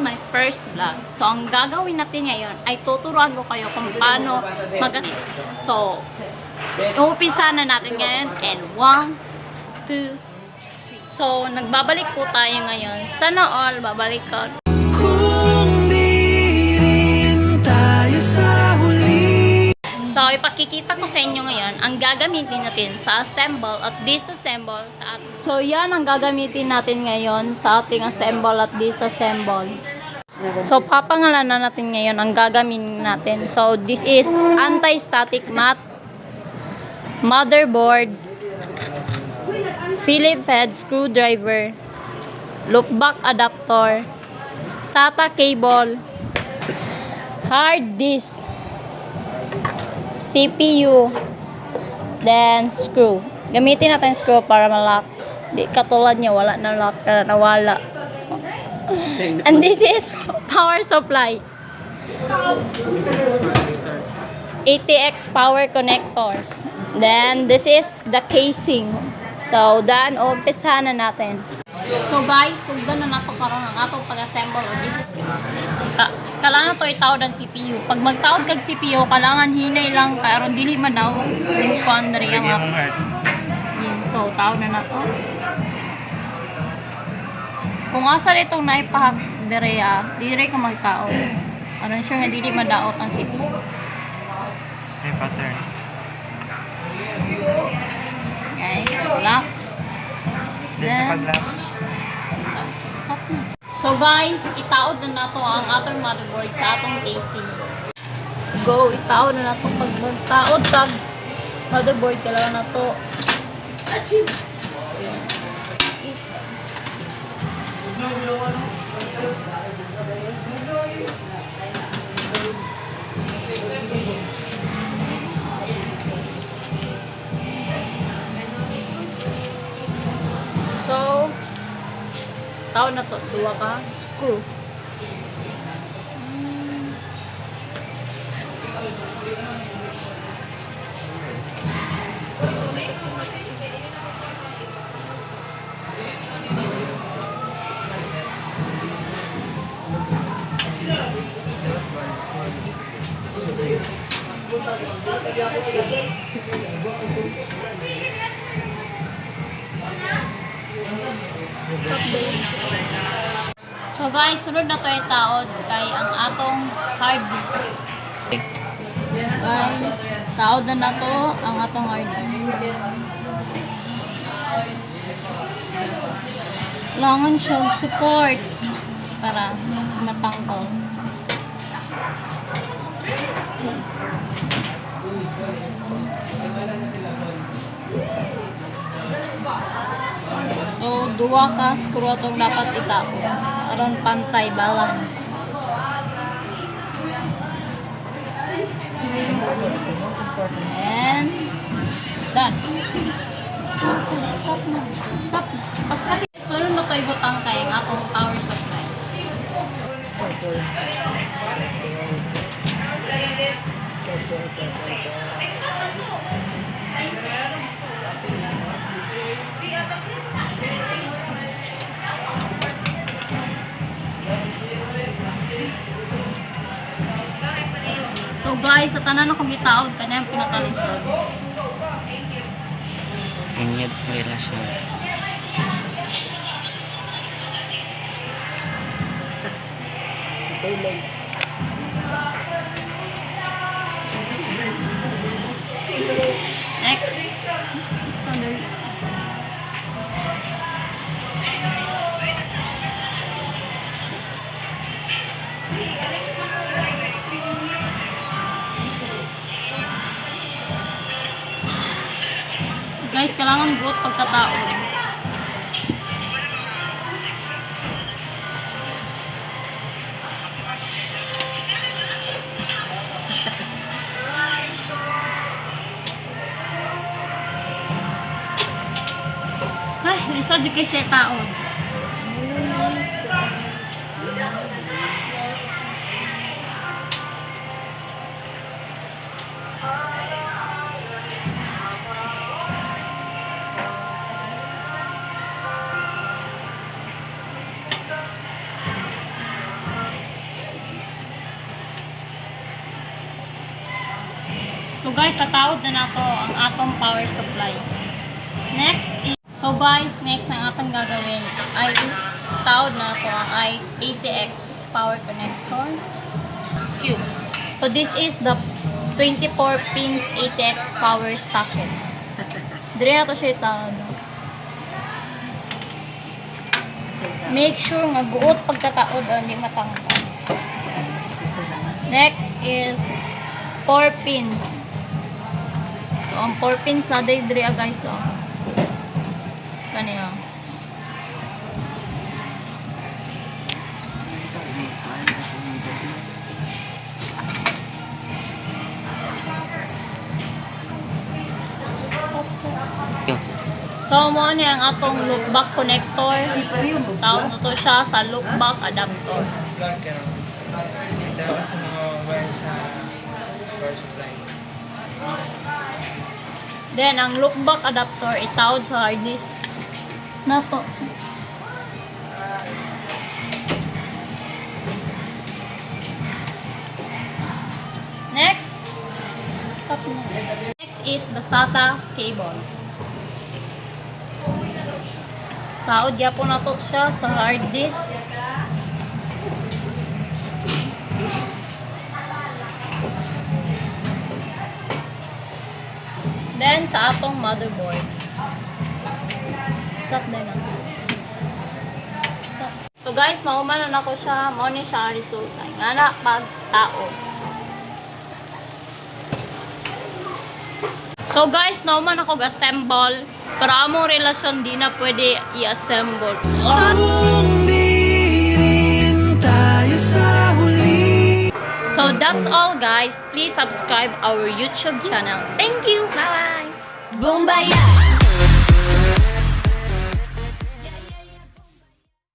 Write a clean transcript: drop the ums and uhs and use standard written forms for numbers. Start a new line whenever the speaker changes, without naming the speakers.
my first vlog. So, ang gagawin natin ngayon ay tuturuan ko kayo kung paano mag-edit. So, umpisa na natin ngayon. And 1, 2, 3. So, nagbabalik po tayo ngayon. Sana all, babalik ko.
Kung di rin tayo sa huli.
So, ipakikita ko sa inyo ngayon ang gagamitin natin sa assemble at disassemble sa ating. So, yan ang gagamitin natin ngayon sa ating assemble at disassemble. So, papangalanan natin ngayon ang gagamitin natin. So, this is anti-static mat, motherboard, Phillips head screwdriver, loopback adapter, SATA cable, hard disk, CPU, then screw. Gamitin natin screw para ma-lock. Di katulad niya, wala na lock na nawala. And this is power supply. ATX power connectors. Then this is the casing. So, dan umpisa na natin. So guys, sugdan na nato karon ang atong pag-assemble o this is kailangan to itaod ang CPU. Pag magtaod kag CPU, kailangan hinay lang kay aron dili madaw yung kon diri ang so taod na nato. Kung asa ditong naipahak diri dire ka magtaod. Aron siya nga dili madaot ang CPU.
May pattern.
Guys, lock.
Then sa pag-lock.
Stop na. So guys, itaod na nato ang atong motherboard sa atong casing. Go, itaod na nato pag magtaod kag motherboard kailangan nato. So, taon na to, duwa ka screw. So guys, sunod na to yung taod kay ang atong hard disk. Guys, taod na to ang atong hard disk. Kailangan siyang support para matangkal. So, duwa ka screw atong dapat itapo aron pantay balance. And done. Stop na. Stop na. Kasi sunod na kayo butang kay ang atong power supply. So guys, sa tanan akong gitaod kanang pinakalisod.
Inyad nila siya.
Next. Guys, kailangan good pagkataon. Ay, lisod yung kasi taon. So guys, tatawad na nato ang atong power supply. Next is, so guys, next ang atong gagawin ay tawad na nato ang ATX power connector cube. So this is the 24 pins ATX power socket. Dire na to siya itawad. Make sure nga guot pagkataod hindi matangkad. Next is 4 pins. So, ang 4 pins na dire guys, oh. Kani, oh. So, mo ni ang atong loopback connector. Tawag na to siya sa loopback adapter.
Vlog ka na. Dapat sa mga wires sa power supply.
Then, ang loopback adapter itawad sa hard disk na to. Next, stop na. Next is the SATA cable. Taod yapon na to siya sa hard disk. Then, sa atong motherboard. Stop na lang. Stop. So guys, mauman na ako siya. Mao ni siya resulta. Nga na, pag-tao. So guys, nauman ako assemble. Pero among relasyon di na pwede i-assemble.
Kung di rin tayo sa huli.
So that's all guys. Please subscribe our YouTube channel. Thank you. Bye!
Boom, baya.